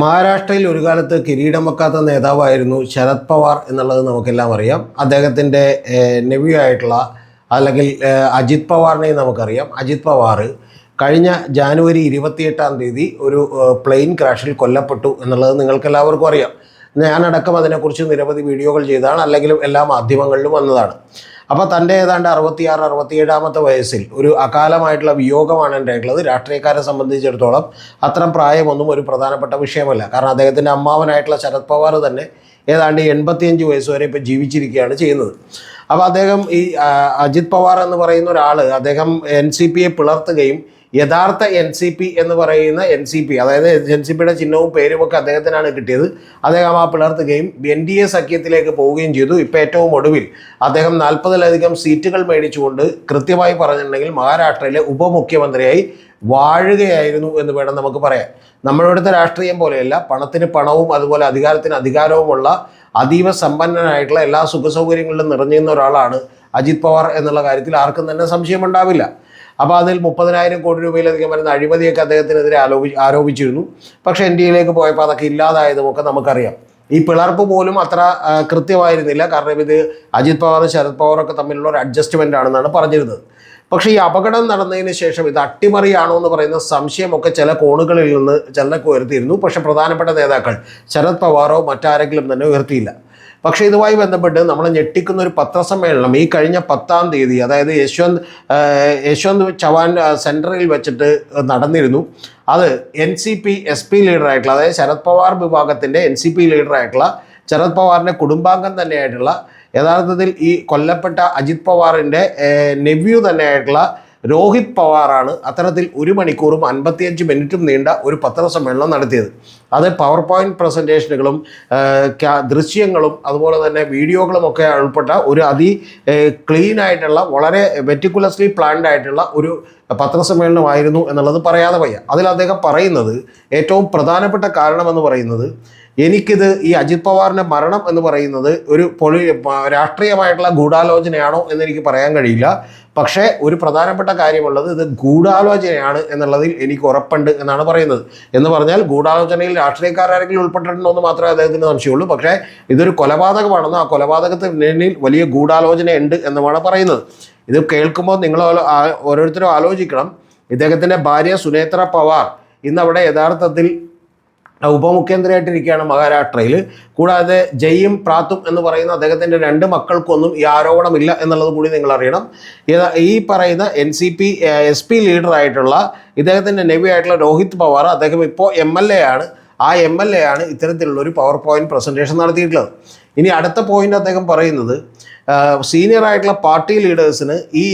മഹാരാഷ്ട്രയിൽ ഒരു കാലത്ത് കിരീടം വെക്കാത്ത നേതാവായിരുന്നു ശരത് പവാർ എന്നുള്ളത് നമുക്കെല്ലാം അറിയാം. അദ്ദേഹത്തിൻ്റെ നെവ്യൂ ആയിട്ടുള്ള അല്ലെങ്കിൽ അജിത് പവാറിനെയും നമുക്കറിയാം. അജിത് പവാർ കഴിഞ്ഞ ജാനുവരി 28 ഒരു പ്ലെയിൻ ക്രാഷിൽ കൊല്ലപ്പെട്ടു എന്നുള്ളത് നിങ്ങൾക്കെല്ലാവർക്കും അറിയാം. ഞാനടക്കം അതിനെക്കുറിച്ച് നിരവധി വീഡിയോകൾ ചെയ്തതാണ്, അല്ലെങ്കിലും എല്ലാ മാധ്യമങ്ങളിലും വന്നതാണ്. അപ്പോൾ തൻ്റെ ഏതാണ്ട് 66-67 വയസ്സിൽ ഒരു അകാലമായിട്ടുള്ള വിയോഗമാണ് ഉണ്ടായിട്ടുള്ളത്. രാഷ്ട്രീയക്കാരെ സംബന്ധിച്ചിടത്തോളം അത്തരം പ്രായമൊന്നും ഒരു പ്രധാനപ്പെട്ട വിഷയമല്ല. കാരണം അദ്ദേഹത്തിൻ്റെ അമ്മാവനായിട്ടുള്ള ശരത് പവാർ തന്നെ ഏതാണ്ട് 85 വയസ്സ് വരെ ഇപ്പോൾ ജീവിച്ചിരിക്കുകയാണ് ചെയ്യുന്നത്. അപ്പോൾ അദ്ദേഹം ഈ അജിത് പവാർ എന്ന് പറയുന്ന ഒരാൾ അദ്ദേഹം NCPയെ പിളർത്തുകയും യഥാർത്ഥ NCP എന്ന് പറയുന്ന NCP, അതായത് NCPയുടെ ചിഹ്നവും പേരുമൊക്കെ അദ്ദേഹത്തിനാണ് കിട്ടിയത്. അദ്ദേഹം ആ പിളർത്തുകയും NDA സഖ്യത്തിലേക്ക് പോവുകയും ചെയ്തു. ഇപ്പോൾ ഏറ്റവും ഒടുവിൽ അദ്ദേഹം 40-ലധികം സീറ്റുകൾ മേടിച്ചുകൊണ്ട് കൃത്യമായി പറഞ്ഞിട്ടുണ്ടെങ്കിൽ മഹാരാഷ്ട്രയിലെ ഉപമുഖ്യമന്ത്രിയായി വാഴുകയായിരുന്നു എന്ന് വേണം നമുക്ക് പറയാം. നമ്മളിവിടുത്തെ രാഷ്ട്രീയം പോലെയല്ല, പണത്തിന് പണവും അതുപോലെ അധികാരത്തിന് അധികാരവുമുള്ള അതീവ സമ്പന്നനായിട്ടുള്ള എല്ലാ സുഖസൗകര്യങ്ങളിലും നിറഞ്ഞിരുന്ന ഒരാളാണ് അജിത് പവാർ എന്നുള്ള കാര്യത്തിൽ ആർക്കും തന്നെ സംശയമുണ്ടാവില്ല. അപ്പോൾ അതിൽ 30,000 കോടി രൂപയിലധികം വരുന്ന അഴിമതിയൊക്കെ അദ്ദേഹത്തിനെതിരെ ആരോപിച്ചിരുന്നു. പക്ഷേ NDAയിലേക്ക് പോയപ്പോൾ അതൊക്കെ ഇല്ലാതായതുമൊക്കെ നമുക്കറിയാം. ഈ പിളർപ്പ് പോലും അത്ര കൃത്യമായിരുന്നില്ല. കാരണം ഇത് അജിത് പവാറും ശരത് പവാറൊക്കെ തമ്മിലുള്ള ഒരു അഡ്ജസ്റ്റ്മെൻ്റ് ആണെന്നാണ് പറഞ്ഞിരുന്നത്. പക്ഷേ ഈ അപകടം നടന്നതിന് ശേഷം ഇത് അട്ടിമറിയാണോ എന്ന് പറയുന്ന സംശയമൊക്കെ ചില കോണുകളിൽ നിന്ന് ചിലരൊക്കെ ഉയർത്തിയിരുന്നു. പക്ഷേ പ്രധാനപ്പെട്ട നേതാക്കൾ ശരത് പവാറോ മറ്റാരെങ്കിലും തന്നെ ഉയർത്തിയില്ല. പക്ഷേ ഇതുമായി ബന്ധപ്പെട്ട് നമ്മൾ ഞെട്ടിക്കുന്ന ഒരു പത്രസമ്മേളനം ഈ കഴിഞ്ഞ 10-ാം തീയതി, അതായത് യശ്വന്ത് ചവാൻ സെൻറ്ററിൽ വെച്ചിട്ട് നടന്നിരുന്നു. അത് NCP SP ലീഡറായിട്ടുള്ള, അതായത് ശരത് പവാർ വിഭാഗത്തിൻ്റെ NCP ലീഡറായിട്ടുള്ള ശരത് പവാറിൻ്റെ കുടുംബാംഗം തന്നെയായിട്ടുള്ള, യഥാർത്ഥത്തിൽ ഈ കൊല്ലപ്പെട്ട അജിത് പവാറിൻ്റെ നെവ്യൂ തന്നെയായിട്ടുള്ള രോഹിത് പവാറാണ് അത്തരത്തിൽ 1 മണിക്കൂറും 55 മിനിറ്റും നീണ്ട ഒരു പത്രസമ്മേളനം നടത്തിയത്. അത് പവർ പോയിന്റ് പ്രസൻറ്റേഷനുകളും ദൃശ്യങ്ങളും അതുപോലെ തന്നെ വീഡിയോകളും ഒക്കെ ഉൾപ്പെട്ട ഒരു ക്ലീൻ ആയിട്ടുള്ള വളരെ മെറ്റിക്കുലസ്ലി പ്ലാൻഡ് ആയിട്ടുള്ള ഒരു പത്രസമ്മേളനമായിരുന്നു എന്നുള്ളത് പറയാതെ വയ്യ. അതിൽ അദ്ദേഹം പറയുന്നത് ഏറ്റവും പ്രധാനപ്പെട്ട കാരണമെന്ന് പറയുന്നത്, എനിക്കിത് ഈ അജിത് പവാറിൻ്റെ മരണം എന്ന് പറയുന്നത് ഒരു രാഷ്ട്രീയമായിട്ടുള്ള ഗൂഢാലോചനയാണോ എന്നെനിക്ക് പറയാൻ കഴിയില്ല. പക്ഷേ ഒരു പ്രധാനപ്പെട്ട കാര്യമുള്ളത്, ഇത് ഗൂഢാലോചനയാണ് എന്നുള്ളതിൽ എനിക്ക് ഉറപ്പുണ്ട് എന്നാണ് പറയുന്നത്. എന്ന് പറഞ്ഞാൽ ഗൂഢാലോചനയിൽ രാഷ്ട്രീയക്കാരെങ്കിലും ഉൾപ്പെട്ടിട്ടുണ്ടോ എന്ന് മാത്രമേ അദ്ദേഹത്തിന് സംശയമുള്ളൂ. പക്ഷേ ഇതൊരു കൊലപാതകമാണെന്ന്, ആ കൊലപാതകത്തിന് പിന്നിൽ വലിയ ഗൂഢാലോചനയുണ്ട് എന്നുമാണ് പറയുന്നത്. ഇത് കേൾക്കുമ്പോൾ നിങ്ങൾ ഓരോരുത്തരും ആലോചിക്കണം. ഇദ്ദേഹത്തിൻ്റെ ഭാര്യ സുനേത്ര പവാർ ഇന്നവിടെ യഥാർത്ഥത്തിൽ ഉപമുഖ്യമന്ത്രിയായിട്ടിരിക്കുകയാണ് മഹാരാഷ്ട്രയിൽ. കൂടാതെ ജയും പ്രാത്തും എന്ന് പറയുന്ന അദ്ദേഹത്തിൻ്റെ 2 മക്കൾക്കൊന്നും ഈ ആരോപണമില്ല എന്നുള്ളത് കൂടി നിങ്ങൾ അറിയണം. ഈ പറയുന്ന NCP SP ലീഡറായിട്ടുള്ള ഇദ്ദേഹത്തിൻ്റെ നെവ്യൂ ആയിട്ടുള്ള രോഹിത് പവാർ, അദ്ദേഹം ഇപ്പോൾ MLA ആണ്. ആ MLA ആണ് ഇത്തരത്തിലുള്ളൊരു പവർ പോയിന്റ് പ്രസൻറ്റേഷൻ നടത്തിയിട്ടുള്ളത്. ഇനി അടുത്ത പോയിന്റ് അദ്ദേഹം പറയുന്നത്, സീനിയർ ആയിട്ടുള്ള പാർട്ടി ലീഡേഴ്സിന് ഈ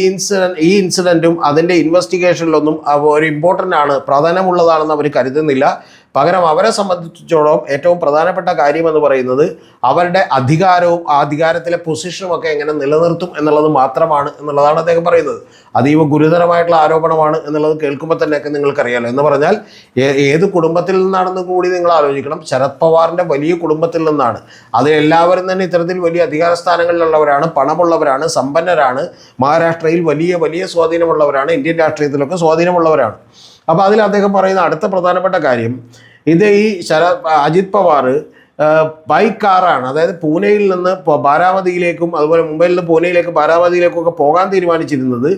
ഇൻസിഡൻറ്റും അതിൻ്റെ ഇൻവെസ്റ്റിഗേഷനിലൊന്നും ഒരു ഇമ്പോർട്ടൻ്റ് ആണ്, പ്രാധാന്യമുള്ളതാണെന്ന് അവർ കരുതുന്നില്ല. പകരം അവരെ സംബന്ധിച്ചിടത്തോളം ഏറ്റവും പ്രധാനപ്പെട്ട കാര്യമെന്ന് പറയുന്നത് അവരുടെ അധികാരവും ആ അധികാരത്തിലെ പൊസിഷനും ഒക്കെ എങ്ങനെ നിലനിർത്തും എന്നുള്ളത് മാത്രമാണ് എന്നുള്ളതാണ് അദ്ദേഹം പറയുന്നത്. അതീവ ഗുരുതരമായിട്ടുള്ള ആരോപണമാണ് എന്നുള്ളത് കേൾക്കുമ്പോൾ തന്നെയൊക്കെ നിങ്ങൾക്കറിയാലോ. എന്ന് പറഞ്ഞാൽ ഏത് കുടുംബത്തിൽ നിന്നാണെന്ന് കൂടി നിങ്ങൾ ആലോചിക്കണം. ശരത് പവാറിൻ്റെ വലിയ കുടുംബത്തിൽ നിന്നാണ്. അതിലെല്ലാവരും തന്നെ ഇത്തരത്തിൽ വലിയ അധികാര സ്ഥാനങ്ങളിലുള്ളവരാണ്, പണമുള്ളവരാണ്, സമ്പന്നരാണ്, മഹാരാഷ്ട്രയിൽ വലിയ വലിയ സ്വാധീനമുള്ളവരാണ്, ഇന്ത്യൻ രാഷ്ട്രീയത്തിലൊക്കെ സ്വാധീനമുള്ളവരാണ്. അപ്പോൾ അതിൽ അദ്ദേഹം പറയുന്ന അടുത്ത പ്രധാനപ്പെട്ട കാര്യം, ഇത് ഈ അജിത് പവാർ ബൈ കാറാണ്, അതായത് പൂനെയിൽ നിന്ന് ബാരാമതിയിലേക്കും അതുപോലെ മുംബൈയിൽ നിന്ന് പൂനെയിലേക്ക് ബാരാമതിയിലേക്കും ഒക്കെ പോകാൻ തീരുമാനിച്ചിരുന്നത്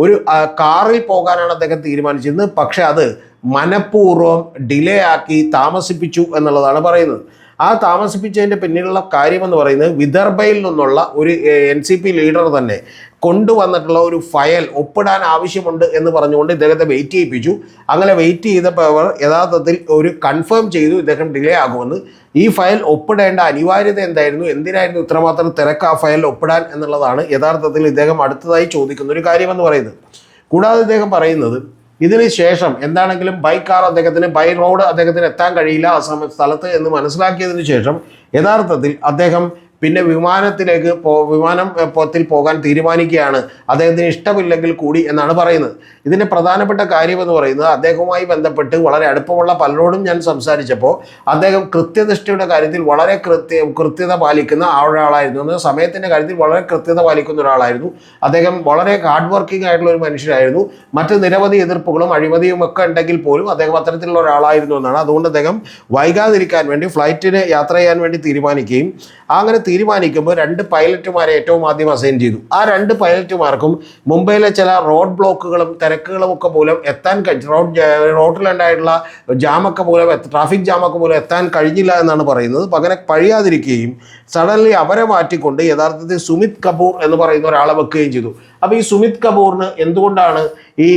ഒരു കാറിൽ പോകാനാണ് അദ്ദേഹം തീരുമാനിച്ചിരുന്നത്. പക്ഷെ അത് മനഃപൂർവ്വം ഡിലേ ആക്കി താമസിപ്പിച്ചു എന്നുള്ളതാണ് പറയുന്നത്. ആ താമസിപ്പിച്ചതിൻ്റെ പിന്നിലുള്ള കാര്യമെന്ന് പറയുന്നത് വിദർഭയിൽ നിന്നുള്ള ഒരു NCP ലീഡർ തന്നെ കൊണ്ടുവന്നിട്ടുള്ള ഒരു ഫയൽ ഒപ്പിടാൻ ആവശ്യമുണ്ട് എന്ന് പറഞ്ഞുകൊണ്ട് ഇദ്ദേഹത്തെ വെയിറ്റ് ചെയ്യിപ്പിച്ചു. അങ്ങനെ വെയിറ്റ് ചെയ്തപ്പോൾ യഥാർത്ഥത്തിൽ ഒരു കൺഫേം ചെയ്തു ഇദ്ദേഹം ഡിലേ ആകുമെന്ന്. ഈ ഫയൽ ഒപ്പിടേണ്ട അനിവാര്യത എന്തായിരുന്നു, എന്തിനായിരുന്നു ഇത്രമാത്രം തിരക്ക് ആ ഫയൽ ഒപ്പിടാൻ എന്നുള്ളതാണ് യഥാർത്ഥത്തിൽ ഇദ്ദേഹം അടുത്തതായി ചോദിക്കുന്ന ഒരു കാര്യമെന്ന് പറയുന്നത്. കൂടാതെ ഇദ്ദേഹം പറയുന്നത്, ഇതിന് ശേഷം എന്താണെങ്കിലും ബൈ കാർ അദ്ദേഹത്തിന്, ബൈ റോഡ് അദ്ദേഹത്തിന് എത്താൻ കഴിയില്ല ആ സ്ഥലത്ത് എന്ന് മനസ്സിലാക്കിയതിന് ശേഷം യഥാർത്ഥത്തിൽ അദ്ദേഹം പിന്നെ വിമാനത്തിൽ പോകാൻ തീരുമാനിക്കുകയാണ് അദ്ദേഹത്തിന് ഇഷ്ടമില്ലെങ്കിൽ കൂടി എന്നാണ് പറയുന്നത്. ഇതിൻ്റെ പ്രധാനപ്പെട്ട കാര്യം എന്ന് പറയുന്നത് അദ്ദേഹവുമായി ബന്ധപ്പെട്ട് വളരെ അടുപ്പമുള്ള പലരോടും ഞാൻ സംസാരിച്ചപ്പോൾ അദ്ദേഹം കൃത്യനിഷ്ഠയുടെ കാര്യത്തിൽ വളരെ കൃത്യത പാലിക്കുന്ന ഒരാളായിരുന്നു. സമയത്തിൻ്റെ കാര്യത്തിൽ വളരെ കൃത്യത പാലിക്കുന്ന ഒരാളായിരുന്നു. അദ്ദേഹം വളരെ ഹാർഡ് വർക്കിംഗ് ആയിട്ടുള്ള ഒരു മനുഷ്യരായിരുന്നു. മറ്റ് നിരവധി എതിർപ്പുകളും അഴിമതിയും ഒക്കെ ഉണ്ടെങ്കിൽ പോലും അദ്ദേഹം അത്തരത്തിലുള്ള ഒരാളായിരുന്നു എന്നാണ്. അതുകൊണ്ട് അദ്ദേഹം വൈകാതിരിക്കാൻ വേണ്ടി ഫ്ലൈറ്റിന് യാത്ര ചെയ്യാൻ വേണ്ടി തീരുമാനിക്കുകയും അങ്ങനെ തീരുമാനിക്കുമ്പോൾ 2 പൈലറ്റുമാരെ ഏറ്റവും ആദ്യം അസൈൻ ചെയ്തു. ആ 2 പൈലറ്റുമാർക്കും മുംബൈയിലെ ചില റോഡ് ബ്ലോക്കുകളും തിരക്കുകളും ഒക്കെ മൂലം എത്താൻ റോഡിലുണ്ടായിട്ടുള്ള ജാമൊക്കെ മൂലം ട്രാഫിക് ജാമൊക്കെ മൂലം എത്താൻ കഴിഞ്ഞില്ല എന്നാണ് പറയുന്നത്. പകരം കഴിയാതിരിക്കുകയും സഡൻലി അവരെ മാറ്റിക്കൊണ്ട് യഥാർത്ഥത്തിൽ സുമിത് കപൂർ എന്ന് പറയുന്ന ഒരാളെ വെക്കുകയും ചെയ്തു. അപ്പോൾ ഈ സുമിത് കപൂറിന് എന്തുകൊണ്ടാണ് ഈ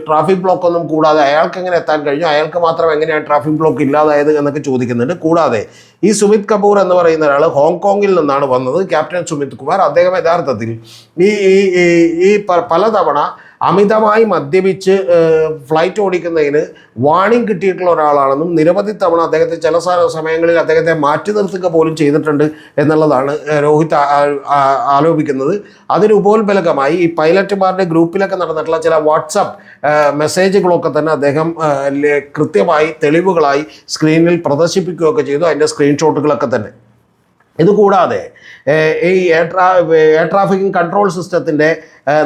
ട്രാഫിക് ബ്ലോക്ക് ഒന്നും കൂടാതെ അയാൾക്ക് എങ്ങനെ എത്താൻ കഴിഞ്ഞു, അയാൾക്ക് മാത്രം എങ്ങനെയാണ് ട്രാഫിക് ബ്ലോക്ക് ഇല്ലാതായത് എന്നൊക്കെ ചോദിക്കുന്നുണ്ട്. കൂടാതെ ഈ സുമിത് കപൂർ എന്ന് പറയുന്ന ഒരാൾ ഹോങ്കോങ്ങിൽ നിന്നാണ് വന്നത്, ക്യാപ്റ്റൻ സുമിത് കുമാർ. അദ്ദേഹം യഥാർത്ഥത്തിൽ ഈ പലതവണ അമിതമായി മദ്യപിച്ച് ഫ്ലൈറ്റ് ഓടിക്കുന്നതിന് വാണിംഗ് കിട്ടിയിട്ടുള്ള ഒരാളാണെന്നും നിരവധി തവണ അദ്ദേഹത്തെ ചില സമയങ്ങളിൽ അദ്ദേഹത്തെ മാറ്റി നിർത്തുക പോലും ചെയ്തിട്ടുണ്ട് എന്നുള്ളതാണ് രോഹിത് ആരോപിക്കുന്നത്. അതിന് ഉപോത്ബലകമായി ഈ പൈലറ്റുമാരുടെ ഗ്രൂപ്പിലൊക്കെ നടന്നിട്ടുള്ള ചില വാട്സപ്പ് മെസ്സേജുകളൊക്കെ തന്നെ അദ്ദേഹം കൃത്യമായി തെളിവുകളായി സ്ക്രീനിൽ പ്രദർശിപ്പിക്കുകയൊക്കെ ചെയ്തു, അതിൻ്റെ സ്ക്രീൻഷോട്ടുകളൊക്കെ തന്നെ. ഇതുകൂടാതെ ഈ എയർ ട്രാഫിക് കൺട്രോൾ സിസ്റ്റത്തിൻ്റെ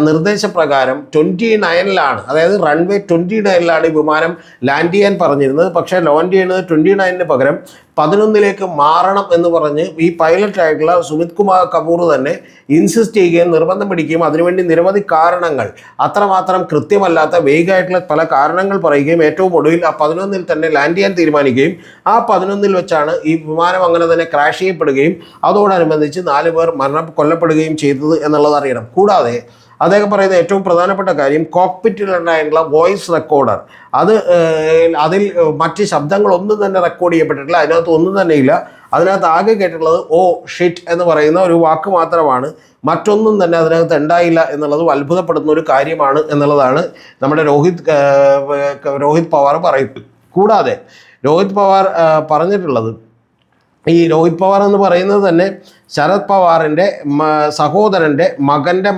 നിർദ്ദേശപ്രകാരം 29-ലാണ്, അതായത് റൺവേ 29-ലാണ് ഈ വിമാനം ലാൻഡ് ചെയ്യാൻ പറഞ്ഞിരുന്നത്. പക്ഷേ ലാൻഡ് ചെയ്യുന്നത് 29-ന് പകരം 11-ലേക്ക് മാറണം എന്ന് പറഞ്ഞ് ഈ പൈലറ്റായിട്ടുള്ള സുമിത് കുമാർ കപൂർ തന്നെ ഇൻസിസ്റ്റ് ചെയ്യുകയും നിർബന്ധം പിടിക്കുകയും അതിനുവേണ്ടി നിരവധി കാരണങ്ങൾ, അത്രമാത്രം കൃത്യമല്ലാത്ത വേഗമായിട്ടുള്ള പല കാരണങ്ങൾ പറയുകയും ഏറ്റവും ഒടുവിൽ ആ 11-ൽ തന്നെ ലാൻഡ് ചെയ്യാൻ തീരുമാനിക്കുകയും ആ 11-ൽ വെച്ചാണ് ഈ വിമാനം അങ്ങനെ തന്നെ ക്രാഷ് ചെയ്യപ്പെടുകയും അതോടനുബന്ധിച്ച് 4 പേർ കൊല്ലപ്പെടുകയും ചെയ്തത് എന്നുള്ളത് അറിയണം. കൂടാതെ അദ്ദേഹം പറയുന്ന ഏറ്റവും പ്രധാനപ്പെട്ട കാര്യം കോക്പിറ്റിലുണ്ടായിട്ടുള്ള വോയിസ് റെക്കോർഡർ, അതിൽ മറ്റ് ശബ്ദങ്ങളൊന്നും തന്നെ റെക്കോർഡ് ചെയ്യപ്പെട്ടിട്ടില്ല. അതിനകത്ത് ഒന്നും തന്നെ ഇല്ല. അതിനകത്ത് ആകെ കേട്ടിട്ടുള്ളത് ഓ ഷിറ്റ് എന്ന് പറയുന്ന ഒരു വാക്ക് മാത്രമാണ്. മറ്റൊന്നും തന്നെ അതിനകത്ത് ഉണ്ടായില്ല എന്നുള്ളത് അത്ഭുതപ്പെടുന്ന ഒരു കാര്യമാണ് എന്നുള്ളതാണ് നമ്മുടെ രോഹിത് പവാർ പറയുന്നത്. കൂടാതെ രോഹിത് പവാർ പറഞ്ഞിട്ടുള്ളത്, ഈ രോഹിത് പവാർ എന്ന് പറയുന്നത് തന്നെ ശരത് പവാറിൻ്റെ സഹോദരൻ്റെ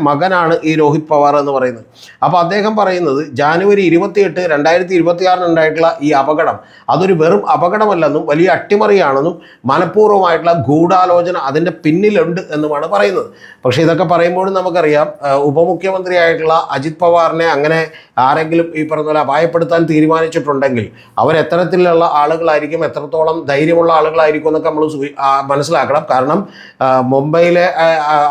മകനാണ് ഈ രോഹിത് പവാർ എന്ന് പറയുന്നത്. അപ്പോൾ അദ്ദേഹം പറയുന്നത് ജനുവരി 28, 2026 ഉണ്ടായിട്ടുള്ള ഈ അപകടം അതൊരു വെറും അപകടമല്ലെന്നും വലിയ അട്ടിമറിയാണെന്നും മനഃപൂർവ്വമായിട്ടുള്ള ഗൂഢാലോചന അതിൻ്റെ പിന്നിലുണ്ട് എന്നുമാണ് പറയുന്നത്. പക്ഷേ ഇതൊക്കെ പറയുമ്പോഴും നമുക്കറിയാം, ഉപമുഖ്യമന്ത്രിയായിട്ടുള്ള അജിത് പവാറിനെ അങ്ങനെ ആരെങ്കിലും ഈ പറഞ്ഞ പോലെ അപായപ്പെടുത്താൻ തീരുമാനിച്ചിട്ടുണ്ടെങ്കിൽ അവരെത്തരത്തിലുള്ള ആളുകളായിരിക്കും, എത്രത്തോളം ധൈര്യമുള്ള ആളുകളായിരിക്കും എന്നൊക്കെ നമ്മൾ മനസ്സിലാക്കണം. കാരണം മുംബൈയിലെ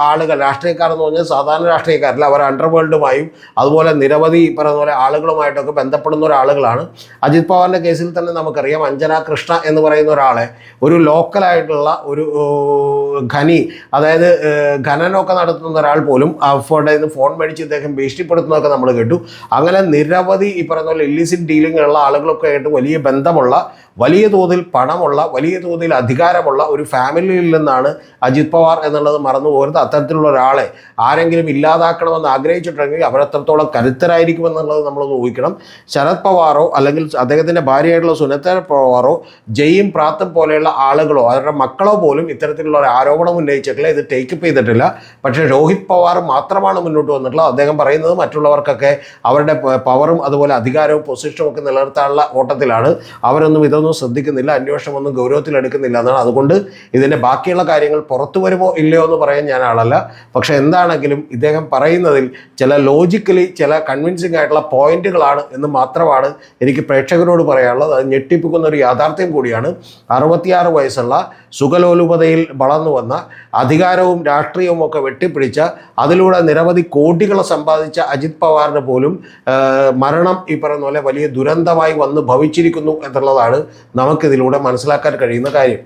ആളുകൾ, രാഷ്ട്രീയക്കാർ എന്ന് പറഞ്ഞാൽ സാധാരണ രാഷ്ട്രീയക്കാരല്ല, അവർ അണ്ടർവേൾഡുമായും അതുപോലെ നിരവധി പറഞ്ഞ പോലെ ആളുകളുമായിട്ടൊക്കെ ബന്ധപ്പെടുന്ന ഒരാളുകളാണ്. അജിത് പവാറിൻ്റെ കേസിൽ തന്നെ നമുക്കറിയാം, അഞ്ജന കൃഷ്ണ എന്ന് പറയുന്ന ഒരാളെ ഒരു ലോക്കലായിട്ടുള്ള ഒരു ഖനി, അതായത് ഖനനമൊക്കെ നടത്തുന്ന ഒരാൾ പോലും അവിടെ നിന്ന് ഫോൺ മേടിച്ച് ഇദ്ദേഹം ഭീഷണിപ്പെടുത്തുന്നതൊക്കെ നമ്മൾ കേട്ടു. അങ്ങനെ നിരവധി ഈ പറയുന്ന പോലെ ഇല്ലിസിറ്റ് ഡീലിങ്ങുള്ള ആളുകളൊക്കെ ആയിട്ട് വലിയ ബന്ധമുള്ള, വലിയ തോതിൽ പണമുള്ള, വലിയ തോതിൽ അധികാരമുള്ള ഒരു ഫാമിലിയിൽ നിന്നാണ് അജിത് പവാർ എന്നുള്ളത് മറന്നു പോകരുത്. അത്തരത്തിലുള്ള ഒരാളെ ആരെങ്കിലും ഇല്ലാതാക്കണമെന്ന് ആഗ്രഹിച്ചിട്ടുണ്ടെങ്കിൽ അവരെത്രത്തോളം കരുത്തരായിരിക്കുമെന്നുള്ളത് നമ്മൾ ഊഹിക്കണം. ശരത് പവാറോ അല്ലെങ്കിൽ അദ്ദേഹത്തിൻ്റെ ഭാര്യയായിട്ടുള്ള സുനേത്ര പവാറോ ജയും പ്രാത്തും പോലെയുള്ള ആളുകളോ അവരുടെ മക്കളോ പോലും ഇത്തരത്തിലുള്ള ഒരു ആരോപണം ഉന്നയിച്ചിട്ടില്ല, ഇത് ടേക്കപ്പ് ചെയ്തിട്ടില്ല. പക്ഷേ രോഹിത് പവാർ മാത്രമാണ് മുന്നോട്ട് വന്നിട്ടുള്ളത്. അദ്ദേഹം പറയുന്നത് മറ്റുള്ളവർക്കൊക്കെ അവരുടെ പവറും അതുപോലെ അധികാരവും പൊസിഷനും ഒക്കെ നിലനിർത്താനുള്ള ഓട്ടത്തിലാണ്, അവരൊന്നും ഇതൊന്നും ശ്രദ്ധിക്കുന്നില്ല, അന്വേഷണമൊന്നും ഗൗരവത്തിലെടുക്കുന്നില്ല എന്നാണ്. അതുകൊണ്ട് ഇതിൻ്റെ ബാക്കിയുള്ള കാര്യങ്ങൾ പുറത്തു വരുമോ ഇല്ലയോ എന്ന് പറയാൻ ഞാൻ ആളല്ല. പക്ഷേ എന്താണെങ്കിലും ഇദ്ദേഹം പറയുന്നതിൽ ചില ലോജിക്കലി ചില കൺവിൻസിംഗ് ആയിട്ടുള്ള പോയിന്റുകളാണ് എന്ന് മാത്രമാണ് എനിക്ക് പ്രേക്ഷകരോട് പറയാനുള്ളത്. അത് ഞെട്ടിപ്പിക്കുന്ന ഒരു യാഥാർത്ഥ്യം കൂടിയാണ്. 66 വയസ്സുള്ള സുഖലോലുപതയിൽ വളർന്നു വന്ന, അധികാരവും രാഷ്ട്രീയവും ഒക്കെ വെട്ടിപ്പിടിച്ച, അതിലൂടെ നിരവധി കോടികൾ സമ്പാദിച്ച അജിത് പവാറിന് പോലും മരണം ഈ പറയുന്ന പോലെ വലിയ ദുരന്തമായി വന്ന് ഭവിച്ചിരിക്കുന്നു എന്നുള്ളതാണ് നമുക്കിതിലൂടെ മനസ്സിലാക്കാൻ കഴിയുന്ന കാര്യം.